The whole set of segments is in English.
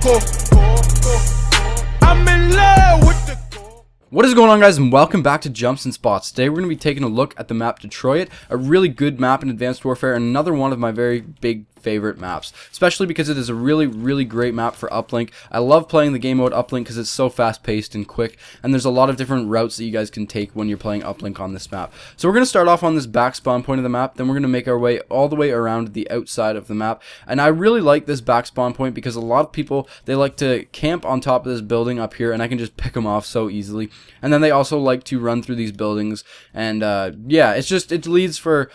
I'm in love with the. What is going on, guys, and welcome back to Jumps and Spots. Today we're going to be taking a look at the map Detroit, a really good map in Advanced Warfare, and another one of my very big favorite maps, especially because it is a really great map for uplink. I love playing the game mode uplink because it's so fast paced and quick, and there's a lot of different routes that you guys can take when you're playing uplink on this map. So we're going to start off on this back spawn point of the map, then we're going to make our way all the way around the outside of the map. And I really like this back spawn point because a lot of people, they like to camp on top of this building up here, and I can just pick them off so easily. And then they also like to run through these buildings, and yeah, it leads for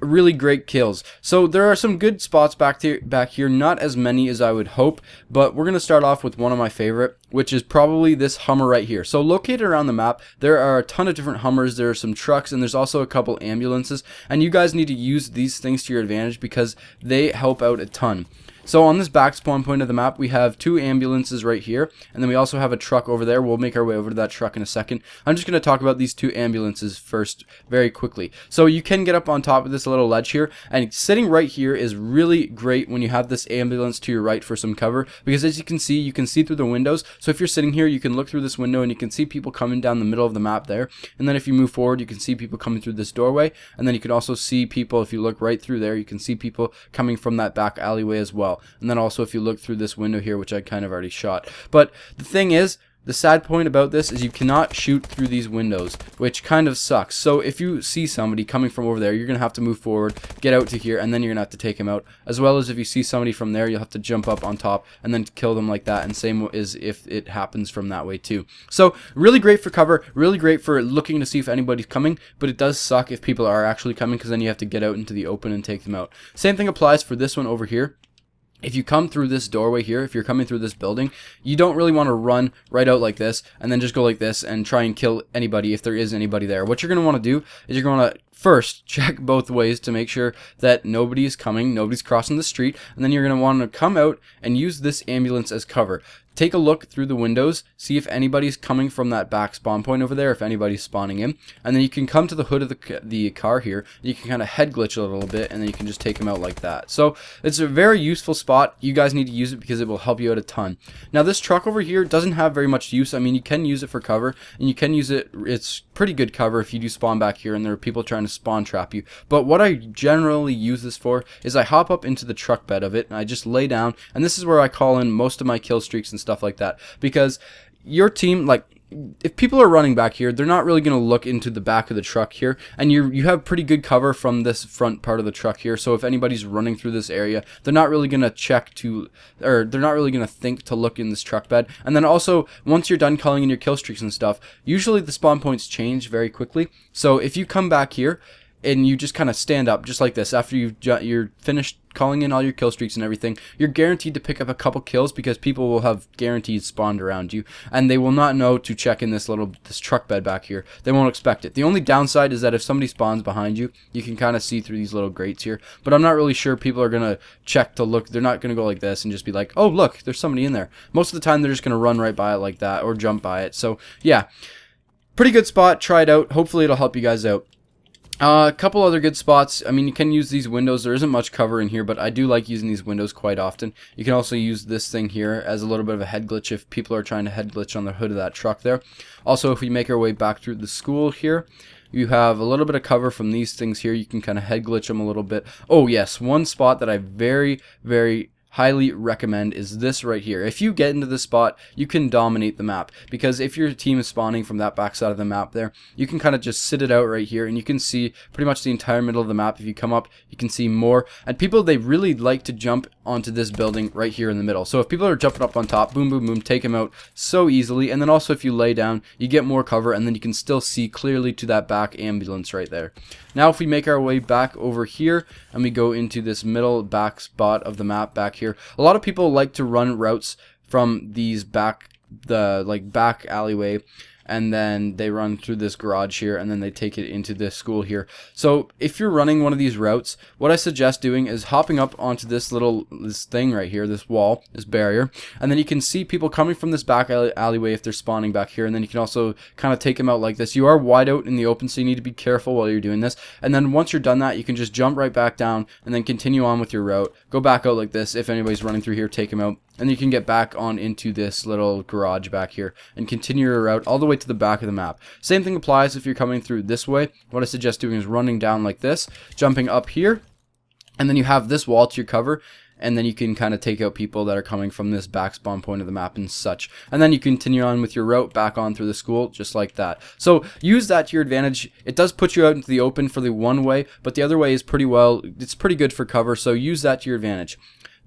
really great kills. So there are some good spots back here, not as many as I would hope, but we're going to start off with one of my favorite, which is probably this Hummer right here. So located around the map, there are a ton of different Hummers, there are some trucks, and there's also a couple ambulances, and you guys need to use these things to your advantage because they help out a ton. So on this back spawn point of the map, we have two ambulances right here, and then we also have a truck over there. We'll make our way over to that truck in a second. I'm just going to talk about these two ambulances first very quickly. So you can get up on top of this little ledge here, and sitting right here is really great when you have this ambulance to your right for some cover, because as you can see through the windows. So if you're sitting here, you can look through this window and you can see people coming down the middle of the map there, and then if you move forward, you can see people coming through this doorway, and then you can also see people, if you look right through there, you can see people coming from that back alleyway as well. And then also if you look through this window here, which I kind of already shot. But the thing is, the sad point about this is you cannot shoot through these windows, which kind of sucks. So if you see somebody coming from over there, you're going to have to move forward, get out to here, and then you're going to have to take him out. As well as if you see somebody from there, you'll have to jump up on top and then kill them like that, and same as if it happens from that way too. So really great for cover, really great for looking to see if anybody's coming, but it does suck if people are actually coming because then you have to get out into the open and take them out. Same thing applies for this one over here. If you come through this doorway here, if you're coming through this building, you don't really want to run right out like this and then just go like this and try and kill anybody if there is anybody there. What you're going to want to do is you're going to first check both ways to make sure that nobody is coming, nobody's crossing the street, and then you're going to want to come out and use this ambulance as cover. Take a look through the windows, see if anybody's coming from that back spawn point over there, if anybody's spawning in, and then you can come to the hood of the car here, and you can kind of head glitch a little bit, and then you can just take them out like that. So it's a very useful spot. You guys need to use it because it will help you out a ton. Now this truck over here doesn't have very much use. I mean, you can use it for cover, and you can use it, it's pretty good cover if you do spawn back here and there are people trying to spawn trap you. But what I generally use this for is I hop up into the truck bed of it, and I just lay down, and this is where I call in most of my kill streaks and stuff like that, because your team, like, if people are running back here, they're not really going to look into the back of the truck here, and you have pretty good cover from this front part of the truck here. So if anybody's running through this area, they're not really going to they're not really going to think to look in this truck bed. And then also, once you're done calling in your kill streaks and stuff, usually the spawn points change very quickly. So if you come back here and you just kind of stand up just like this after you're finished calling in all your kill streaks and everything, you're guaranteed to pick up a couple kills because people will have guaranteed spawned around you, and they will not know to check in this truck bed back here. They won't expect it. The only downside is that if somebody spawns behind you, you can kind of see through these little grates here, but I'm not really sure people are going to check to look. They're not going to go like this and just be like, oh look, there's somebody in there. Most of the time they're just going to run right by it like that or jump by it. So yeah, pretty good spot. Try it out. Hopefully it'll help you guys out. A couple other good spots. I mean, you can use these windows. There isn't much cover in here, but I do like using these windows quite often. You can also use this thing here as a little bit of a head glitch if people are trying to head glitch on the hood of that truck there. Also, if we make our way back through the school here, you have a little bit of cover from these things here. You can kind of head glitch them a little bit. Oh yes, one spot that I very highly recommend is this right here. If you get into this spot, you can dominate the map, because if your team is spawning from that back side of the map there, you can kind of just sit it out right here and you can see pretty much the entire middle of the map. If you come up, you can see more, and people, they really like to jump onto this building right here in the middle. So if people are jumping up on top, boom boom boom, take them out so easily. And then also if you lay down, you get more cover, and then you can still see clearly to that back ambulance right there. Now if we make our way back over here and we go into this middle back spot of the map back here, a lot of people like to run routes from these back alleyway and then they run through this garage here, and then they take it into this school here. So if you're running one of these routes, what I suggest doing is hopping up onto this thing right here, this wall, this barrier, and then you can see people coming from this back alleyway if they're spawning back here, and then you can also kind of take them out like this. You are wide out in the open, so you need to be careful while you're doing this, and then once you're done that, you can just jump right back down and then continue on with your route. Go back out like this. If anybody's running through here, take them out. and you can get back on into this little garage back here and continue your route all the way to the back of the map. Same thing applies if you're coming through this way. What I suggest doing is running down like this, jumping up here, and then you have this wall to your cover, and then you can kind of take out people that are coming from this back spawn point of the map and such. And then you continue on with your route back on through the school just like that. So use that to your advantage. It does put you out into the open for the one way, but the other way is it's pretty good for cover, so use that to your advantage.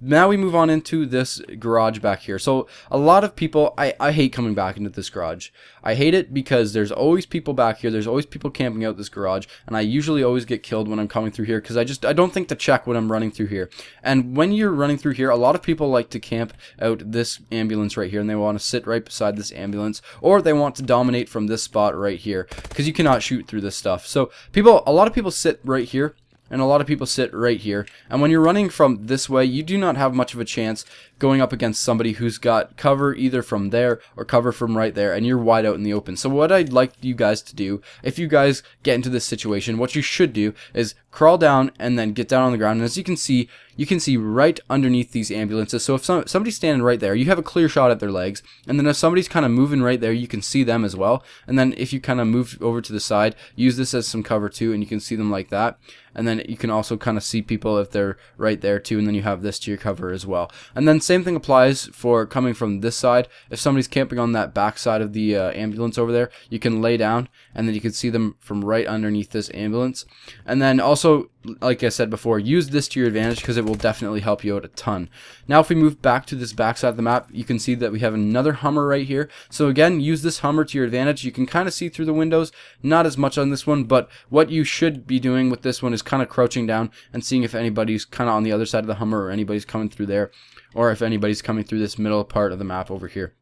Now we move on into this garage back here. So a lot of people, I hate coming back into this garage. I hate it because there's always people back here. There's always people camping out this garage, and I usually always get killed when I'm coming through here because I don't think to check when I'm running through here. And when you're running through here, a lot of people like to camp out this ambulance right here, and they want to sit right beside this ambulance, or they want to dominate from this spot right here because you cannot shoot through this stuff. So a lot of people sit right here, and a lot of people sit right here, and when you're running from this way, you do not have much of a chance going up against somebody who's got cover either from there or cover from right there, and you're wide out in the open. So what I'd like you guys to do, if you guys get into this situation, what you should do is crawl down and then get down on the ground, and as you can see right underneath these ambulances. So if somebody's standing right there, you have a clear shot at their legs, and then if somebody's kind of moving right there, you can see them as well. And then if you kind of move over to the side, use this as some cover too, and you can see them like that. And then you can also kind of see people if they're right there too, and then you have this to your cover as well. And then same thing applies for coming from this side. If somebody's camping on that back side of the ambulance over there, you can lay down, and then you can see them from right underneath this ambulance. And then also, like I said before, use this to your advantage because it will definitely help you out a ton. Now if we move back to this back side of the map, you can see that we have another Hummer right here. So again, use this Hummer to your advantage. You can kind of see through the windows, not as much on this one, but what you should be doing with this one is kind of crouching down and seeing if anybody's kind of on the other side of the Hummer, or anybody's coming through there, or if anybody's coming through this middle part of the map over here.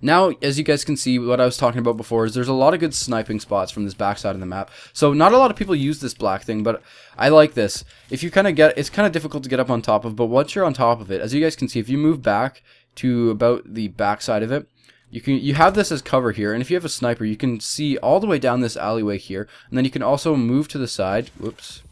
Now, as you guys can see, what I was talking about before is there's a lot of good sniping spots from this backside of the map. So not a lot of people use this black thing, but I like this. If you kind of it's kind of difficult to get up on top of, but once you're on top of it, as you guys can see, if you move back to about the backside of it, you have this as cover here, and if you have a sniper, you can see all the way down this alleyway here, and then you can also move to the side. Whoops.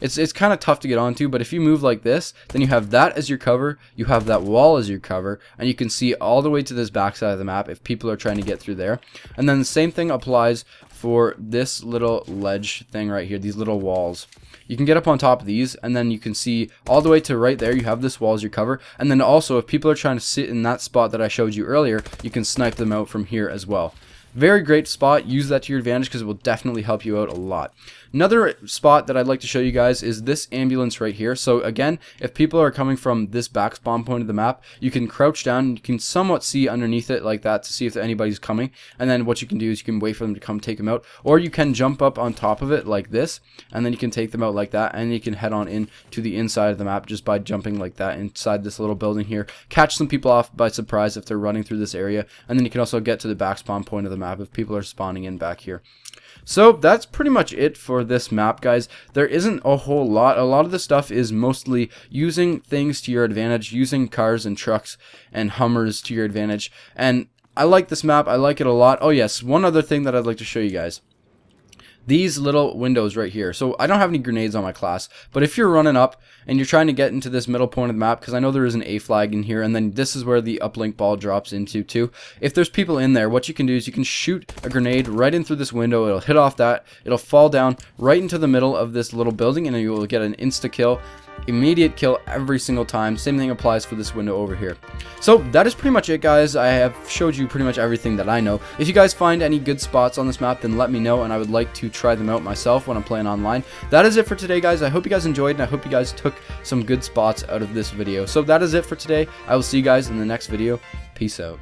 It's kind of tough to get onto, but if you move like this, then you have that as your cover, you have that wall as your cover, and you can see all the way to this back side of the map if people are trying to get through there. And then the same thing applies for this little ledge thing right here, these little walls. You can get up on top of these, and then you can see all the way to right there, you have this wall as your cover. And then also, if people are trying to sit in that spot that I showed you earlier, you can snipe them out from here as well. Very great spot. Use that to your advantage because it will definitely help you out a lot. Another spot that I'd like to show you guys is this ambulance right here. So again, if people are coming from this back spawn point of the map, you can crouch down. You can somewhat see underneath it like that to see if anybody's coming. And then what you can do is you can wait for them to come take them out. Or you can jump up on top of it like this, and then you can take them out like that. And you can head on in to the inside of the map just by jumping like that inside this little building here. Catch some people off by surprise if they're running through this area. And then you can also get to the back spawn point of the map if people are spawning in back here. So that's pretty much it for this map, guys. There isn't a whole lot. A lot of the stuff is mostly using things to your advantage, using cars and trucks and Hummers to your advantage. And I like this map. I like it a lot. Oh yes, one other thing that I'd like to show you guys. These little windows right here. So I don't have any grenades on my class, but if you're running up and you're trying to get into this middle point of the map, because I know there is an A flag in here, and then this is where the uplink ball drops into too. If there's people in there, what you can do is you can shoot a grenade right in through this window. It'll hit off that. It'll fall down right into the middle of this little building, and you will get an insta kill. Immediate kill every single time. Same thing applies for this window over here. So that is pretty much it, guys. I have showed you pretty much everything that I know. If you guys find any good spots on this map, then let me know, and I would like to try them out myself when I'm playing online. That is it for today, guys. I hope you guys enjoyed, and I hope you guys took some good spots out of this video. So that is it for today. I will see you guys in the next video. Peace out.